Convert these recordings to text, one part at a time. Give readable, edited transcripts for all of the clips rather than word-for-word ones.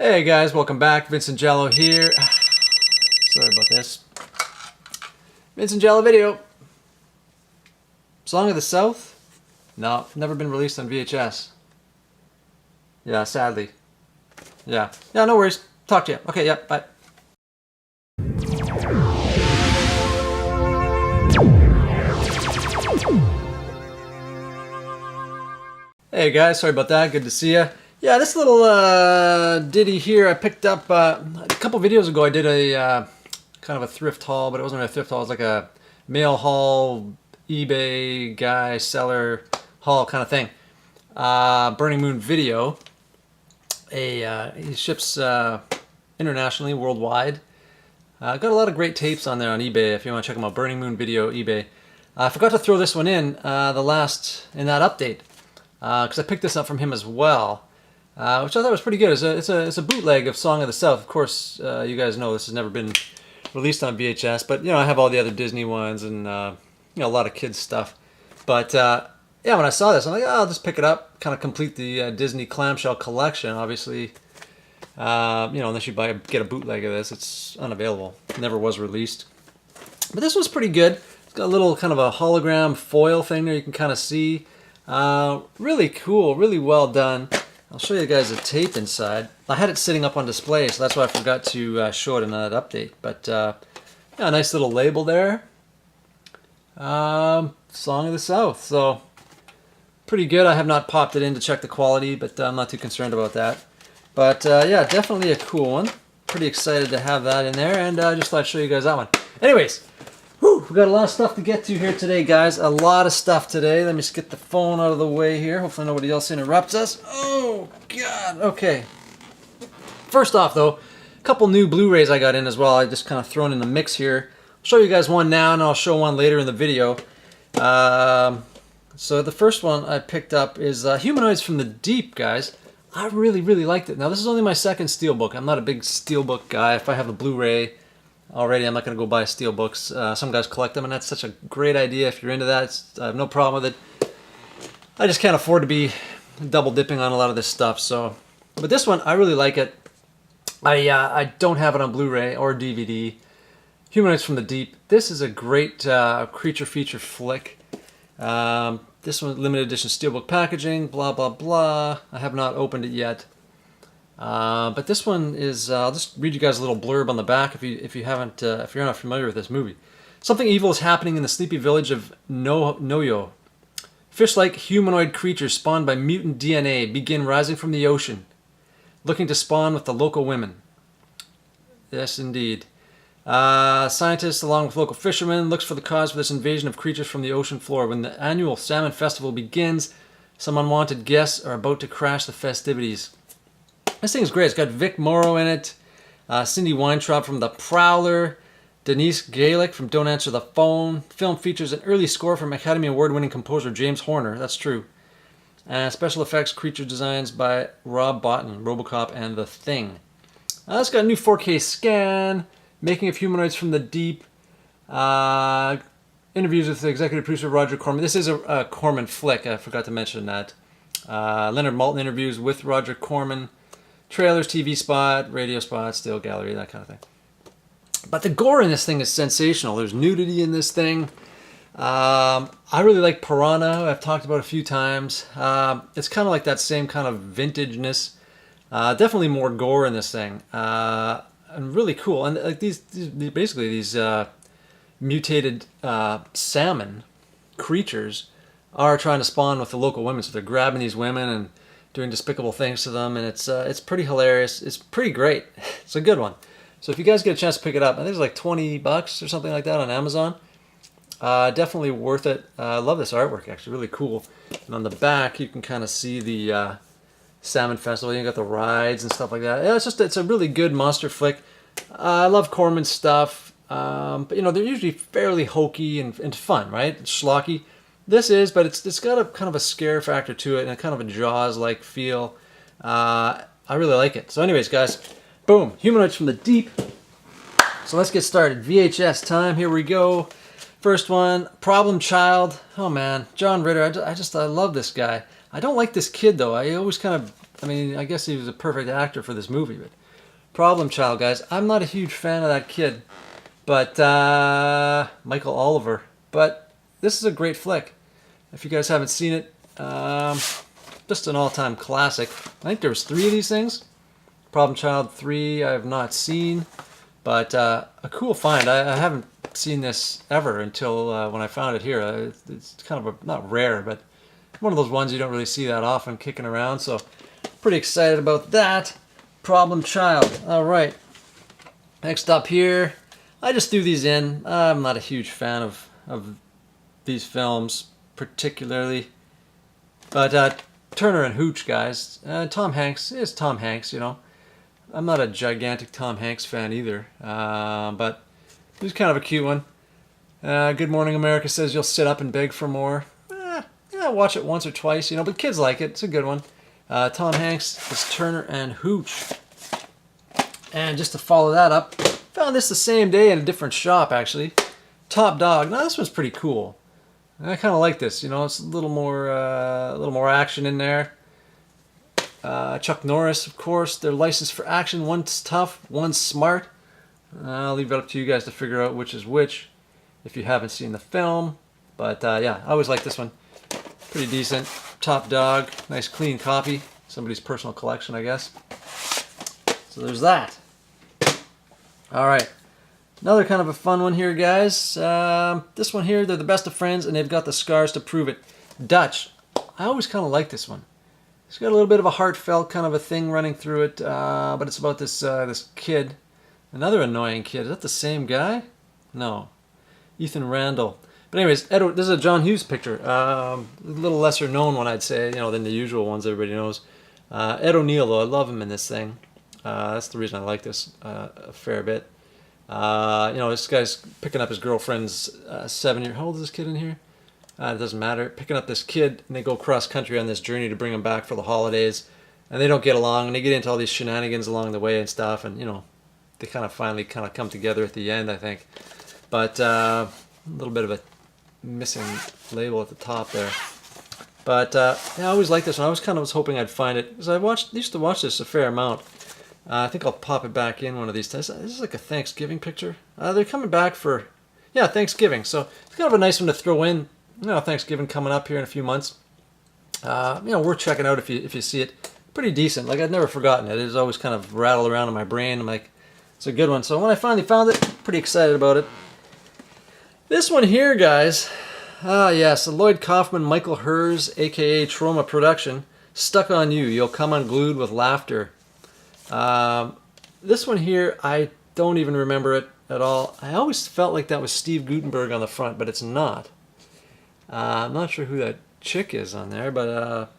Hey guys, welcome back. Vincent Giallo here. Sorry about this. Vincent Giallo video. Song of the South? No, never been released on VHS. Yeah, sadly. Yeah, no worries. Talk to you. Okay, yeah, bye. Hey guys, sorry about that. Good to see you. Yeah, this little ditty here I picked up a couple videos ago. I did a kind of a thrift haul, but it wasn't really a thrift haul. It was like a mail haul, eBay guy, seller haul kind of thing. Burning Moon Video. He ships internationally, worldwide. Got a lot of great tapes on there on eBay if you want to check them out. Burning Moon Video, eBay. I forgot to throw this one in that update because I picked this up from him as well. Which I thought was pretty good. It's a bootleg of Song of the South. Of course, you guys know this has never been released on VHS, but I have all the other Disney ones and a lot of kids stuff. But yeah, when I saw this, I'm like, oh, I'll just pick it up, kind of complete the Disney clamshell collection. Obviously, unless you get a bootleg of this, it's unavailable. It never was released. But this was pretty good. It's got a little kind of a hologram foil thing there you can kind of see. Really cool, really well done. I'll show you guys the tape inside. I had it sitting up on display, so that's why I forgot to show it in that update. But yeah, a nice little label there. Song of the South. So pretty good. I have not popped it in to check the quality, but I'm not too concerned about that. But yeah, definitely a cool one. Pretty excited to have that in there, and I just thought I'd show you guys that one. Anyways, we've got a lot of stuff to get to here today, guys. A lot of stuff today. Let me just get the phone out of the way here. Hopefully nobody else interrupts us. Oh, God. Okay. First off, though, a couple new Blu-rays I got in as well. I just kind of thrown in the mix here. I'll show you guys one now, and I'll show one later in the video. So the first one I picked up is Humanoids from the Deep, guys. I really, really liked it. Now, this is only my second Steelbook. I'm not a big Steelbook guy. If I have the Blu-ray already, I'm not going to go buy Steelbooks. Some guys collect them, and that's such a great idea. If you're into that, I have no problem with it. I just can't afford to be double dipping on a lot of this stuff. So, but this one, I really like it. I don't have it on Blu-ray or DVD. Humanoids from the Deep. This is a great creature feature flick. This one, limited edition Steelbook packaging. Blah blah blah. I have not opened it yet. But this one is, I'll just read you guys a little blurb on the back if you're not familiar with this movie. Something evil is happening in the sleepy village of Noyo. Fish-like humanoid creatures spawned by mutant DNA begin rising from the ocean, looking to spawn with the local women. Yes, indeed. Scientists, along with local fishermen, looks for the cause for this invasion of creatures from the ocean floor. When the annual salmon festival begins, some unwanted guests are about to crash the festivities. This thing is great. It's got Vic Morrow in it, Cindy Weintraub from The Prowler, Denise Gaelic from Don't Answer the Phone. Film features an early score from Academy Award-winning composer James Horner. That's true. Special effects, creature designs by Rob Bottin, RoboCop and The Thing. It's got a new 4K scan, Making of Humanoids from the Deep, interviews with the executive producer Roger Corman. This is a Corman flick. I forgot to mention that. Leonard Maltin interviews with Roger Corman. Trailers, TV spot, radio spot, still gallery, that kind of thing. But the gore in this thing is sensational. There's nudity in this thing. I really like Piranha, I've talked about a few times. It's kind of like that same kind of vintageness. Definitely more gore in this thing. And really cool. And like these mutated salmon creatures are trying to spawn with the local women. So they're grabbing these women and doing despicable things to them, and it's pretty hilarious. It's pretty great. It's a good one. So if you guys get a chance to pick it up, I think it's like $20 or something like that on Amazon. Definitely worth it. I love this artwork, actually, really cool. And on the back, you can kind of see the Salmon Festival. You got the rides and stuff like that. Yeah, it's a really good monster flick. I love Corman's stuff, but they're usually fairly hokey and fun, right? It's schlocky. This is, but it's got a kind of a scare factor to it and a kind of a Jaws-like feel. I really like it. So anyways, guys, boom, Humanoids from the Deep. So let's get started. VHS time, here we go. First one, Problem Child. Oh man, John Ritter, I love this guy. I don't like this kid though. I always kind of I mean, I guess he was a perfect actor for this movie. But Problem Child, guys. I'm not a huge fan of that kid, but Michael Oliver. But this is a great flick. If you guys haven't seen it, just an all-time classic. I think there was 3 of these things. Problem Child 3 I have not seen, but a cool find. I haven't seen this ever until when I found it here. It's kind of not rare, but one of those ones you don't really see that often kicking around, so pretty excited about that. Problem Child. All right. Next up here, I just threw these in. I'm not a huge fan of these films particularly, but Turner and Hooch, guys. Tom Hanks is Tom Hanks, you know. I'm not a gigantic Tom Hanks fan either, but it was kind of a cute one. Good Morning America says you'll sit up and beg for more. Yeah, watch it once or twice, you know, but kids like it. It's a good one. Tom Hanks is Turner and Hooch. And just to follow that up, found this the same day in a different shop, actually. Top Dog. Now this one's pretty cool. I kind of like this. You know, it's a little more action in there. Chuck Norris, of course. They're licensed for action. One's tough, one's smart. I'll leave it up to you guys to figure out which is which if you haven't seen the film. But yeah, I always like this one. Pretty decent. Top Dog. Nice clean copy. Somebody's personal collection, I guess. So there's that. All right. Another kind of a fun one here, guys. This one here, they're the best of friends, and they've got the scars to prove it. Dutch. I always kind of like this one. It's got a little bit of a heartfelt kind of a thing running through it, but it's about this this kid. Another annoying kid. Is that the same guy? No. Ethan Randall. But anyways, this is a John Hughes picture. A little lesser known one, I'd say, you know, than the usual ones everybody knows. Ed O'Neill, though, I love him in this thing. That's the reason I like this a fair bit. You know, this guy's picking up his girlfriend's 7-year. How old is this kid in here? It doesn't matter. Picking up this kid, and they go cross country on this journey to bring him back for the holidays. And they don't get along, and they get into all these shenanigans along the way and stuff. And, you know, they finally come together at the end, I think. But a little bit of a missing label at the top there. But yeah, I always liked this one. I was hoping I'd find it, because I used to watch this a fair amount. I think I'll pop it back in one of these times. This is like a Thanksgiving picture. They're coming back for, yeah, Thanksgiving. So it's kind of a nice one to throw in. You know, Thanksgiving coming up here in a few months. You know, worth checking out if you see it. Pretty decent. Like, I'd never forgotten it. It's always kind of rattled around in my brain. I'm like, it's a good one. So when I finally found it, pretty excited about it. This one here, guys. Yes, Lloyd Kaufman, Michael Hers, a.k.a. Trauma Production. Stuck on You. You'll come unglued with laughter. This one here, I don't even remember it at all. I always felt like that was Steve Guttenberg on the front, but it's not. I'm not sure who that chick is on there, but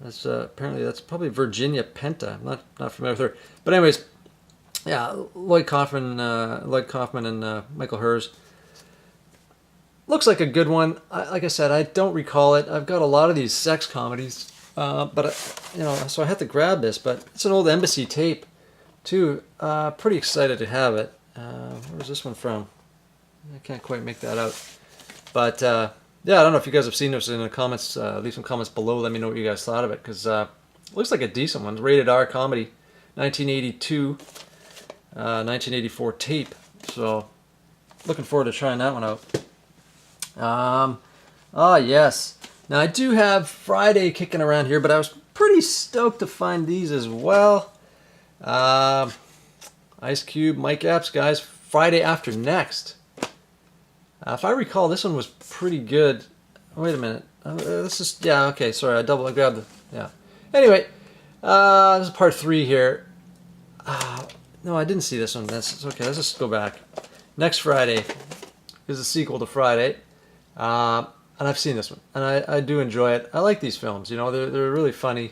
that's apparently that's probably Virginia Penta. I'm not familiar with her. But anyways, yeah, Lloyd Kaufman and Michael Hers. Looks like a good one. Like I said, I don't recall it. I've got a lot of these sex comedies, but you know, so I had to grab this. But it's an old Embassy tape, too. Pretty excited to have it. Where's this one from? I can't quite make that out. But yeah, I don't know if you guys have seen this in the comments. Leave some comments below. Let me know what you guys thought of it, because it looks like a decent one. Rated R comedy, 1982, 1984 tape. So looking forward to trying that one out. Yes. Now I do have Friday kicking around here, but I was pretty stoked to find these as well. Ice Cube, Mike Epps, guys. Friday After Next. If I recall, this one was pretty good. Wait a minute. This is, yeah, okay, sorry, I grabbed the, yeah. Anyway, this is part 3 here. No, I didn't see this one. That's okay, let's just go back. Next Friday is a sequel to Friday. And I've seen this one, and I do enjoy it. I like these films, you know, they're really funny.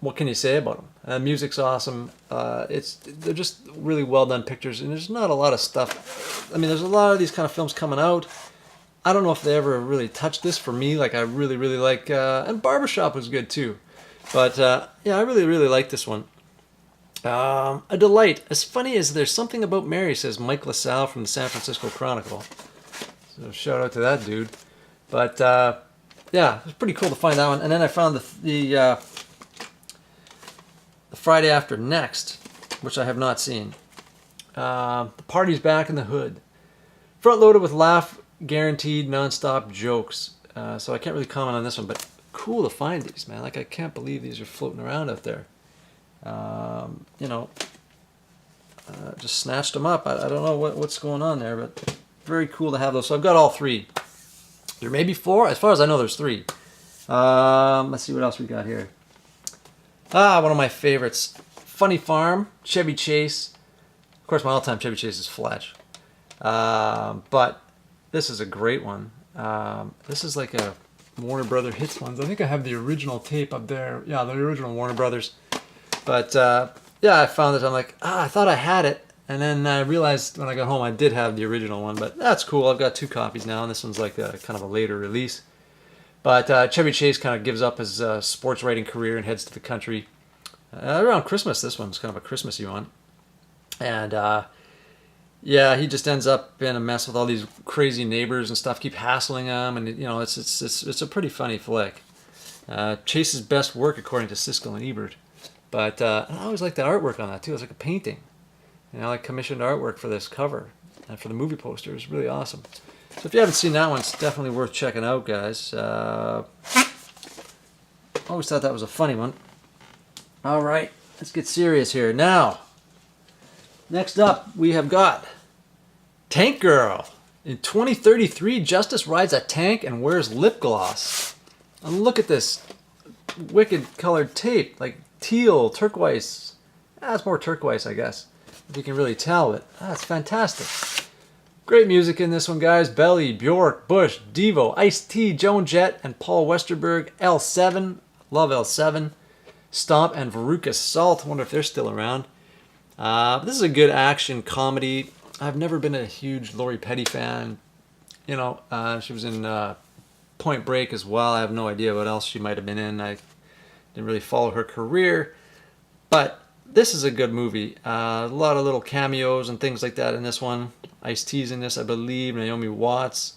What can you say about them? Music's awesome. They're just really well done pictures, and there's not a lot of stuff. I mean, there's a lot of these kind of films coming out. I don't know if they ever really touched this for me. Like, I really like, and Barbershop was good too. But yeah, I really like this one. A delight. As funny as There's Something About Mary, says Mike LaSalle from the San Francisco Chronicle. So shout out to that dude. But yeah, yeah, it was pretty cool to find that one. And then I found the Friday After Next, which I have not seen. The Party's Back in the Hood. Front loaded with laugh guaranteed non-stop jokes. So I can't really comment on this one, but cool to find these, man. Like, I can't believe these are floating around out there. You know, just snatched them up. I don't know what's going on there, but very cool to have those. So I've got all three. There may be four. As far as I know, there's three. Let's see what else we got here. One of my favorites. Funny Farm, Chevy Chase. Of course, my all-time Chevy Chase is Fletch. But this is a great one. This is like a Warner Brother Hits ones. I think I have the original tape up there. Yeah, the original Warner Brothers. But yeah, I found it. I'm like, I thought I had it. And then I realized when I got home I did have the original one. But that's cool. I've got 2 copies now. And this one's like a kind of a later release. But Chevy Chase kind of gives up his sports writing career and heads to the country. Around Christmas, this one's kind of a Christmassy one. And yeah, he just ends up in a mess with all these crazy neighbors and stuff, keep hassling him, and you know, it's a pretty funny flick. Chase's best work according to Siskel and Ebert. But I always liked that artwork on that too. It was like a painting. You know, I commissioned artwork for this cover and for the movie poster. It was really awesome. So if you haven't seen that one, it's definitely worth checking out, guys. Always thought that was a funny one. All right, let's get serious here. Now, next up, we have got Tank Girl. In 2033, Justice rides a tank and wears lip gloss. And look at this wicked colored tape, like teal, turquoise. That's more turquoise, I guess, if you can really tell it. That's fantastic. Great music in this one, guys. Belly, Bjork, Bush, Devo, Ice-T, Joan Jett, and Paul Westerberg. L7, love L7. Stomp and Veruca Salt. Wonder if they're still around. This is a good action comedy. I've never been a huge Lori Petty fan. You know, she was in Point Break as well. I have no idea what else she might have been in. I didn't really follow her career. But this is a good movie. A lot of little cameos and things like that in this one. Ice-T's in this, I believe. Naomi Watts.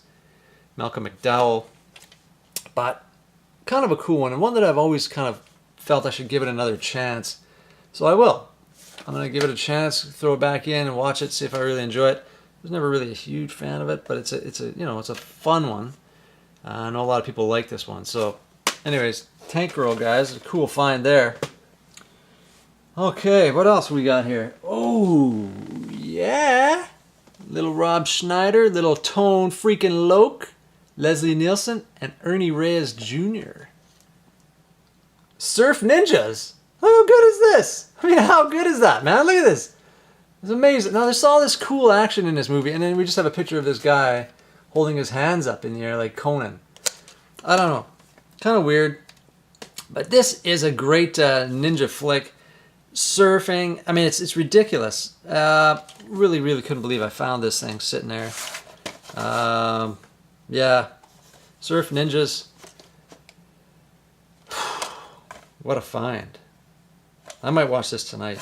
Malcolm McDowell. But kind of a cool one. And one that I've always kind of felt I should give it another chance. So I will. I'm going to give it a chance, throw it back in and watch it, see if I really enjoy it. I was never really a huge fan of it, but it's a fun one. I know a lot of people like this one. So anyways, Tank Girl, guys, a cool find there. Okay, what else we got here? Oh, yeah. Little Rob Schneider, little Tone freaking Loke, Leslie Nielsen, and Ernie Reyes Jr. Surf Ninjas. How good is this? I mean, how good is that, man? Look at this. It's amazing. Now, there's all this cool action in this movie, and then we just have a picture of this guy holding his hands up in the air like Conan. I don't know. Kind of weird. But this is a great ninja flick. Surfing. I mean, it's ridiculous. Really, really couldn't believe I found this thing sitting there. Yeah. Surf Ninjas. What a find. I might watch this tonight.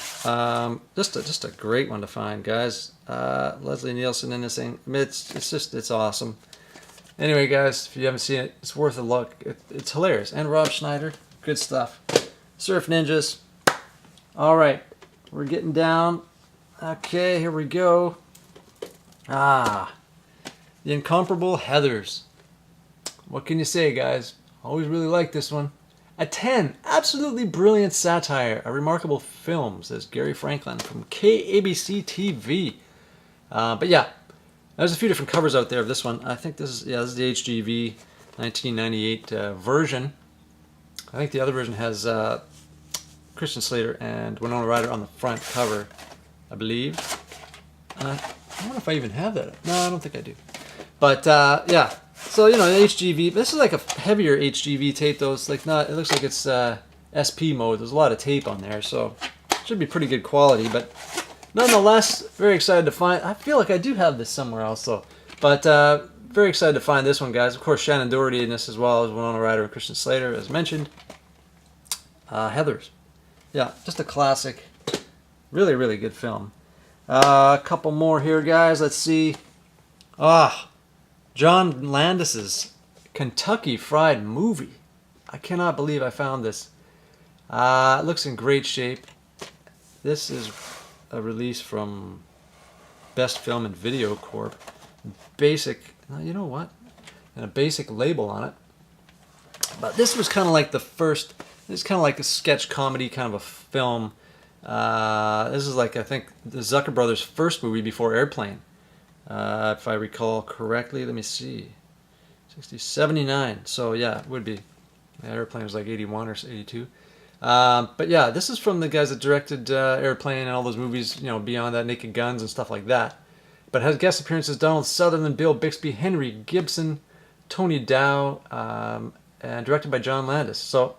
Just a great one to find, guys. Leslie Nielsen in this thing. I mean, it's awesome. Anyway, guys, if you haven't seen it, it's worth a look. It's hilarious. And Rob Schneider, good stuff. Surf Ninjas. All right, we're getting down. Okay, here we go. The Incomparable Heathers. What can you say, guys? Always really like this one. A 10, absolutely brilliant satire, a remarkable film, says Gary Franklin from KABC TV. But yeah, there's a few different covers out there of this one. I think this is the HGV 1998 version. I think the other version has Christian Slater and Winona Ryder on the front cover, I believe. I wonder if I even have that. No, I don't think I do. But yeah. So, you know, HGV, this is like a heavier HGV tape though. It's like not, it looks like it's SP mode. There's a lot of tape on there, so it should be pretty good quality. But nonetheless, very excited to find, I feel like I do have this somewhere else though. But very excited to find this one, guys. Of course, Shannon Doherty in this as well as Winona Ryder and Christian Slater, as mentioned. Heathers. Yeah, just a classic. Really, really good film. A couple more here, guys. Let's see. John Landis's Kentucky Fried Movie. I cannot believe I found this. It looks in great shape. This is a release from Best Film and Video Corp. Basic, you know what? And a basic label on it. But this was kind of like the first, this is kind of like a sketch comedy kind of a film. This is like, I think, the Zucker brothers' first movie before Airplane. If I recall correctly, let me see. 79. So yeah, it would be. Airplane was like 81 or 82. But yeah, this is from the guys that directed Airplane and all those movies, you know, Beyond That, Naked Guns and stuff like that. But has guest appearances Donald Sutherland, Bill Bixby, Henry Gibson, Tony Dow, and directed by John Landis. So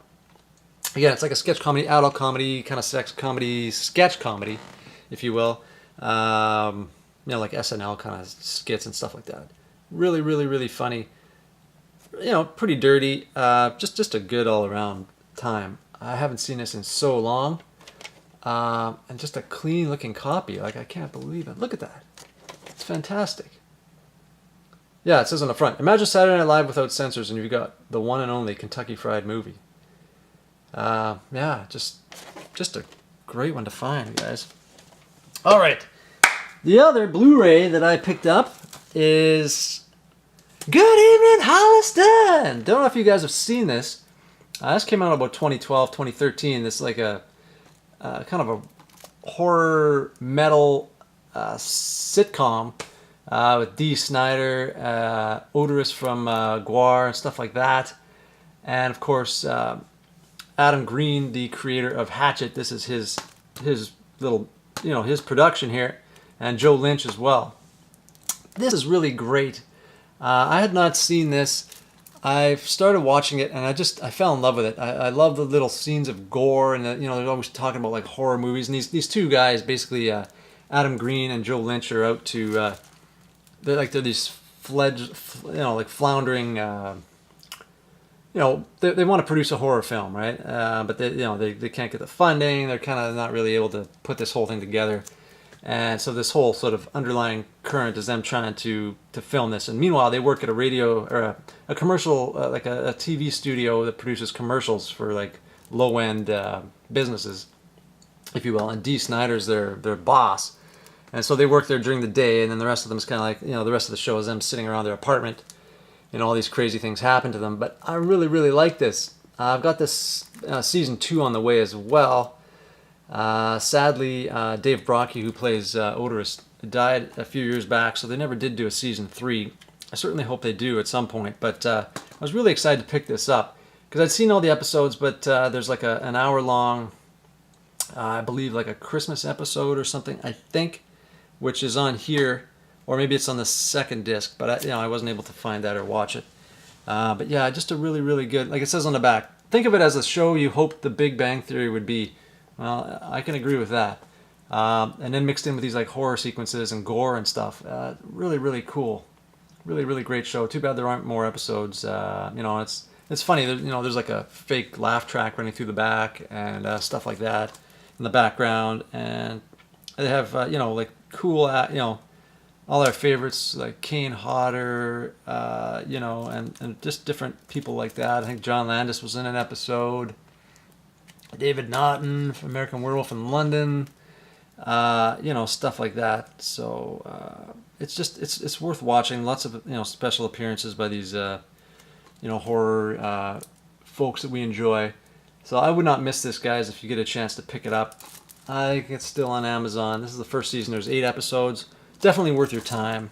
again, it's like a sketch comedy, adult comedy, kind of sex comedy, sketch comedy, if you will. You know, like SNL kind of skits and stuff like that. Really, really, really funny. You know, pretty dirty. Just a good all-around time. I haven't seen this in so long. And just a clean-looking copy. Like, I can't believe it. Look at that. It's fantastic. Yeah, it says on the front, imagine Saturday Night Live without censors, and you've got the one and only Kentucky Fried Movie. Yeah, just a great one to find, guys. All right. The other Blu-ray that I picked up is Good Evening Holliston. Don't know if you guys have seen this. This came out about 2012, 2013. This is like a kind of a horror metal sitcom with Dee Snider, Odorous from Guar and stuff like that. And of course, Adam Green, the creator of Hatchet. This is his little, you know, his production here. And Joe Lynch as well. This is really great. I had not seen this. I've started watching it and I fell in love with it. I love the little scenes of gore and you know, they're always talking about like horror movies. And these two guys, basically Adam Green and Joe Lynch, are out to they're these like floundering. You know, they want to produce a horror film, right? But they can't get the funding. They're kind of not really able to put this whole thing together. And so this whole sort of underlying current is them trying to film this. And meanwhile, they work at a radio or a commercial, like a TV studio that produces commercials for like low-end businesses, if you will. And Dee Snider's their boss. And so they work there during the day, and then the rest of them is kind of like, you know, the rest of the show is them sitting around their apartment, and all these crazy things happen to them. But I really, really like this. I've got this season 2 on the way as well. Sadly, Dave Brockie, who plays Odorous, died a few years back, so they never did do a season 3. I certainly hope they do at some point, but I was really excited to pick this up because I'd seen all the episodes, but there's like an hour-long, I believe like a Christmas episode or something, I think, which is on here, or maybe it's on the second disc, but I wasn't able to find that or watch it. But yeah, just a really, really good, like it says on the back, think of it as a show you hoped The Big Bang Theory would be. Well, I can agree with that. And then mixed in with these like horror sequences and gore and stuff. Really, really cool. Really, really great show. Too bad there aren't more episodes. You know, it's funny. There's like a fake laugh track running through the back and stuff like that in the background. And they have like cool all our favorites like Kane Hodder, and just different people like that. I think John Landis was in an episode. David Naughton from American Werewolf in London, stuff like that. So it's worth watching. Lots of special appearances by these horror folks that we enjoy. So I would not miss this, guys. If you get a chance to pick it up, I think it's still on Amazon. This is the first season. There's 8 episodes. Definitely worth your time.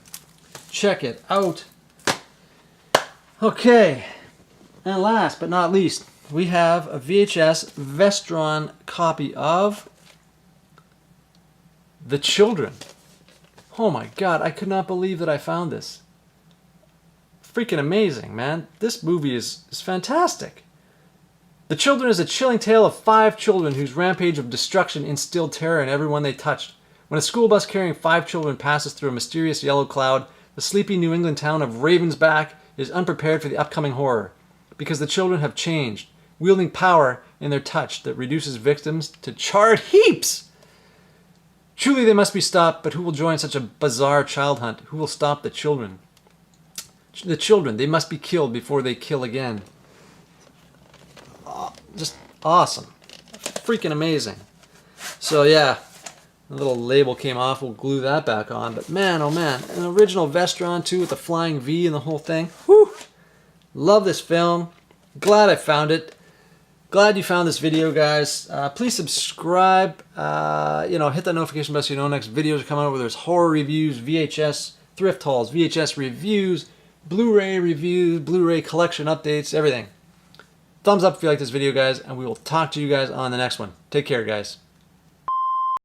Check it out. Okay, and last but not least, we have a VHS Vestron copy of The Children. Oh my God, I could not believe that I found this. Freaking amazing, man. This movie is fantastic. The Children is a chilling tale of 5 children whose rampage of destruction instilled terror in everyone they touched. When a school bus carrying 5 children passes through a mysterious yellow cloud, the sleepy New England town of Ravensback is unprepared for the upcoming horror. Because the children have changed, wielding power in their touch that reduces victims to charred heaps. Truly they must be stopped, but who will join such a bizarre child hunt? Who will stop the children? The children, they must be killed before they kill again. Just awesome. Freaking amazing. So yeah, the little label came off. We'll glue that back on. But man, oh man, an original Vestron too with the flying V and the whole thing. Whew! Love this film. Glad I found it. Glad you found this video, guys. Please subscribe. Hit that notification bell so you know next videos are coming out, whether there's horror reviews, VHS thrift hauls, VHS reviews, Blu-ray reviews, Blu-ray collection updates, everything. Thumbs up if you like this video, guys, and we will talk to you guys on the next one. Take care, guys.